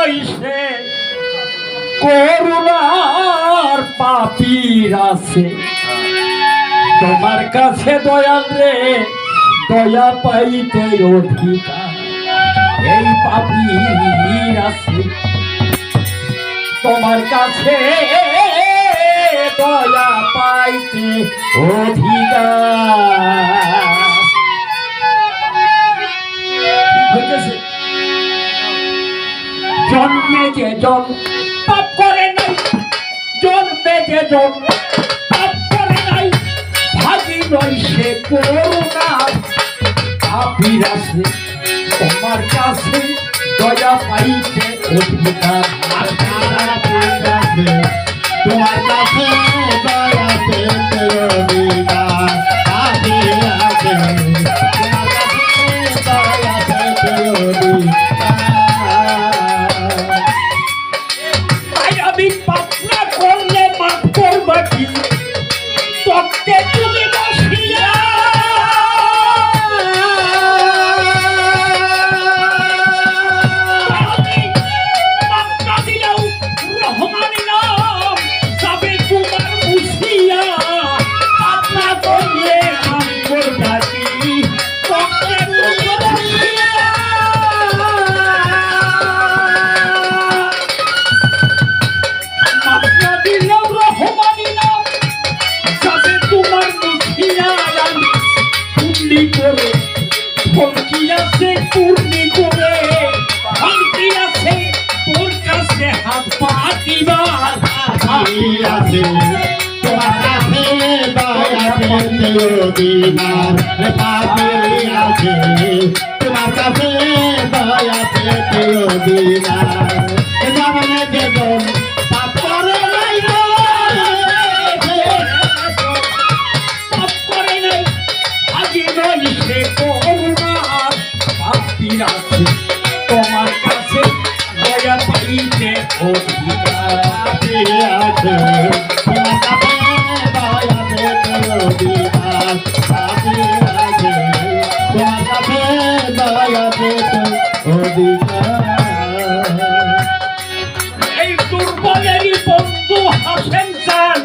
রইছে করুণার পাপীর আছে তোমার কাছে দয়াল রে দয়া পাইতে অধিকার এই পাপীর আছে তোমার কাছে দয়া পাইতে অধিকার জন্মে যে জন পাপ করে নাই জন্মে যে জন পাপ করে নাই ভাগি নয় সে করুণা পাপীর আছে তোমার কাছে দয়া পাইতে অধিকার তোমার কাছে দয়া পেতে অধিকার পাপীর আছে তোমার কাছে দয়া পেতে অধিকার আমি পাপ না করলে মাফ করবা কি তত্ত্বে তুমি বসিয়া আমি পাপ না দিলেও রহমানি নাম যাবে তোমার বুঝিয়া পাপ না করলে মাফ করবা কি তত্ত্বে তুমি বসিয়া করে ফলকি আছে পূর্ণি করে ফলকি আছে তোর কাছে হাত পাতিবার পাপীর আছে তোমার কাছে দয়া পেতে অধিকার পাপীর আছে তোমার কাছে দয়া পেতে অধিকার জন্মে যে জন পাপ করে নাই পাপ করে নাই আগে নয় সে করুণার পাপীর আছে তোমার কাছে দয়া পাইতে অধিকার পাপীর আছে তোমার কাছে দয়া পেতে অধিকার পাপীর আছে তোমার কাছে দয়া পেতে অধিকার এই দুর্বলেরই বন্ধু হাসেন চান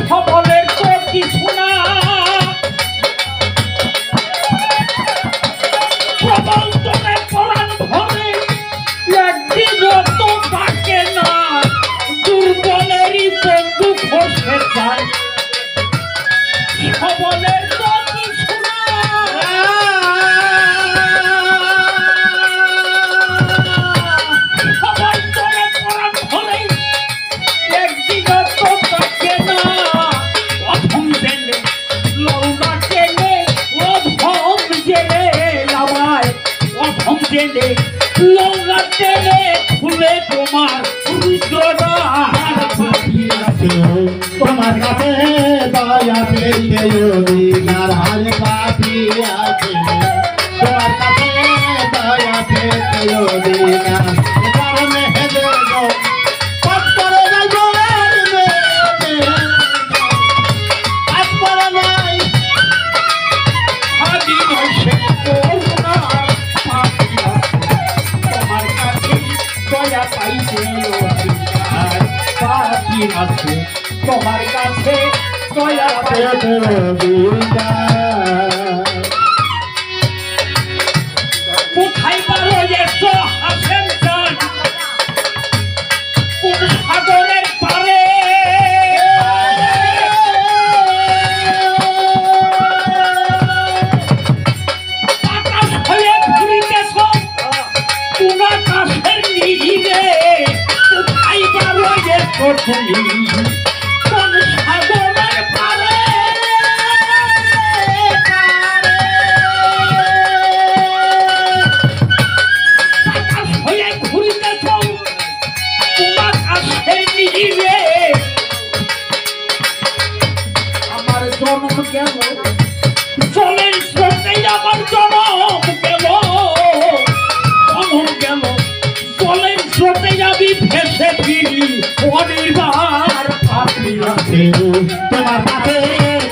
সবলের তো কিছু না প্রবল তোরে পরাণ ভরে একদিন তো থাকে না দুর্বলেরই বন্ধু খসে যায় সবলের তো কিছু না সবাই তোরে পরাণ ভরে একদিন তো থাকে না অধম জেনে লৌনা টেনে অধম জেনে নামায় অধম জেনে লৌনা টেনে খুলে তোমার রুদ্রদ্বার পাপীর আছে তোমার কাছে দয়া পেতে অধিকার আর পাপীর আছে তোমার কাছে দয়া পেতে অধিকার কারণে হেদে পাপ করে নাই পাপ করে নাই হাজি নয়সে করুণার পাপীর আছে তোমার কাছে দয়া পাইতে অধিকার পাপীর আছে তোমার কাছে দয়া পাইতে পেতে অধিকার কোথায় পারো এসো হাসেন চান কোন সাগরের পারে আকাশ হয়ে ঘুরিতেছ কোন আকাশের নিহিরে কোথায় পারো এসো তুমি কোন সাগরের পারে আকাশ হয়ে ঘুরিতেছ কোন আকাশের নিহিরে আমার জন্ম গেল জলের স্রোতে আমার জন্ম গেল জন্ম গেল জলের স্রোতে আমি ভেসে ফিরি অনির্বার পাপীর আছে তোমার কাছে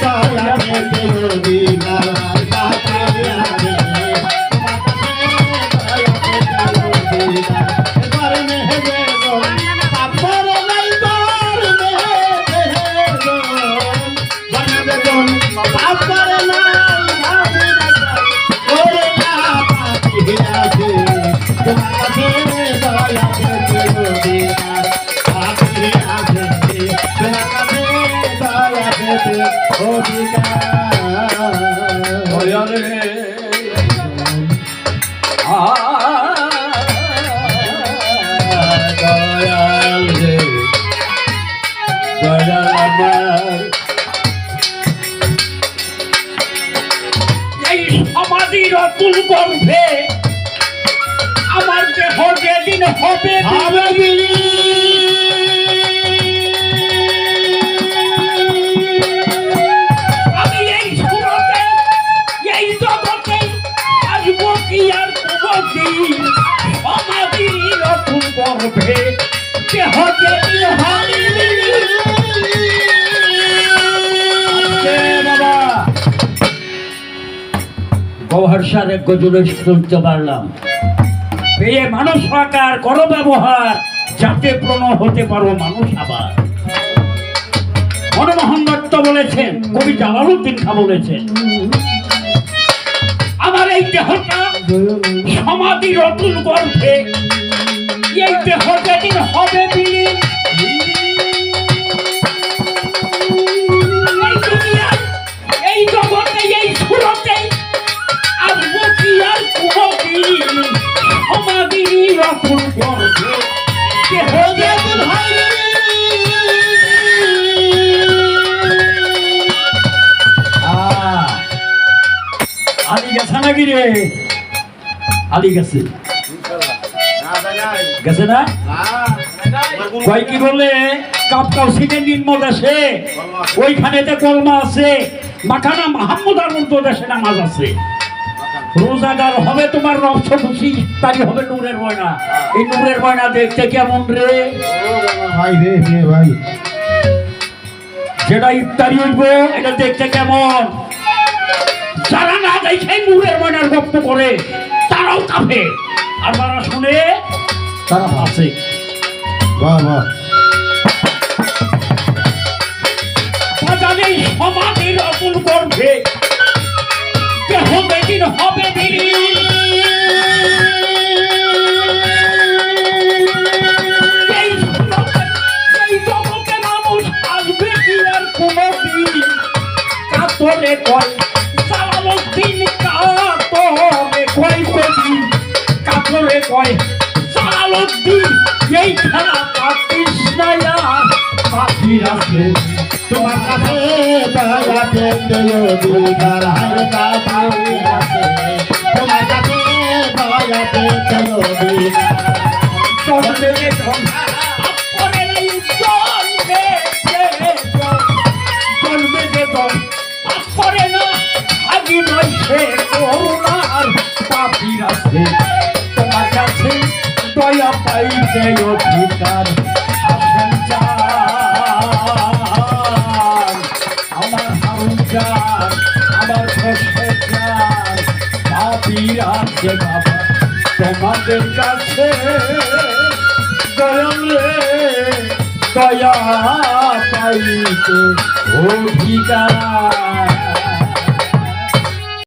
দয়া পেতে অধিকার পাপীর আছে তোমার কাছে দয়া দয়াল রে দয়াল রে দয়াল আমার এই সমাধির অতুল গর্ভে আমার দেহ যেদিন হবে হবে বিলি আমি এই সুরতে এই জগতে আসবো কি আর কোনদিন সমাধির অতুল গর্ভে দেহ যেদিন হবে বাবা গহর্ষার এক গজলে শুনতে পারলাম পেয়ে মানুষ আকার করো ব্যবহার যাতে প্রণব হতে পারো মানুষ আবার মনমোহন দত্ত বলেছেন কবি জালালউদ্দিন খাঁ বলেছেন আমার এই দেহটা সমাধির অতুল গর্ভে এই দেহ যেদিন হবে বিলীন এই দুনিয়ায় এই জগতে এই সুরতে আসবো কি আর কোনদিন সমাধির অতুল গর্ভে দেহ যেদিন হবে আলী গেছে নাকি রে আলী গেছে গেছে না কয় কি বলে কাপকাও সিটে নিম্ন দেশে ওইখানেতে কলমা আছে মাখানা মাহমুদ আর উর্দু দেশে নামাজ আছে রোজাদার হবে তোমার নবশ খুশি তাই হবে নূরের ময়না এই নূরের ময়না দেখতে কেমন রে ভাই রে রে ভাই যেটা ইফতারি হইব এটা দেখতে কেমন যারা না দেখে নূরের ময়নার গপ্প করে তারাও কাঁপে আর যারা শুনে তারা হাসে বাহ বাহ বাজারে সমাধির অতুল গর্ভে দেহ যেদিন হবে বিলীন এই জগতে মানুষ আসবে কি আর কোনদিন কাতরে কয় জালালউদ্দিন কাতরে কয় কবি কাতরে কয় জালালউদ্দিন এই খেলা পাতিস না আর পাখির আছে তোমার কাছে দয়া পেতে অধিকার হালকা পাই আছে তোমার কাছে দয়া পেতে অধিকার জন্মে জন্মে নাই জন্মে তারপরে না আগে নয় সে করুণার পাপির আছে তোমার কাছে দয়া পাইতে অধিকার আসেন চান আমার হারুন চান আমার খসে চান পাপির আছে বাবা তোমাদের কাছে দয়াল রে দয়া পাইতে অধিকার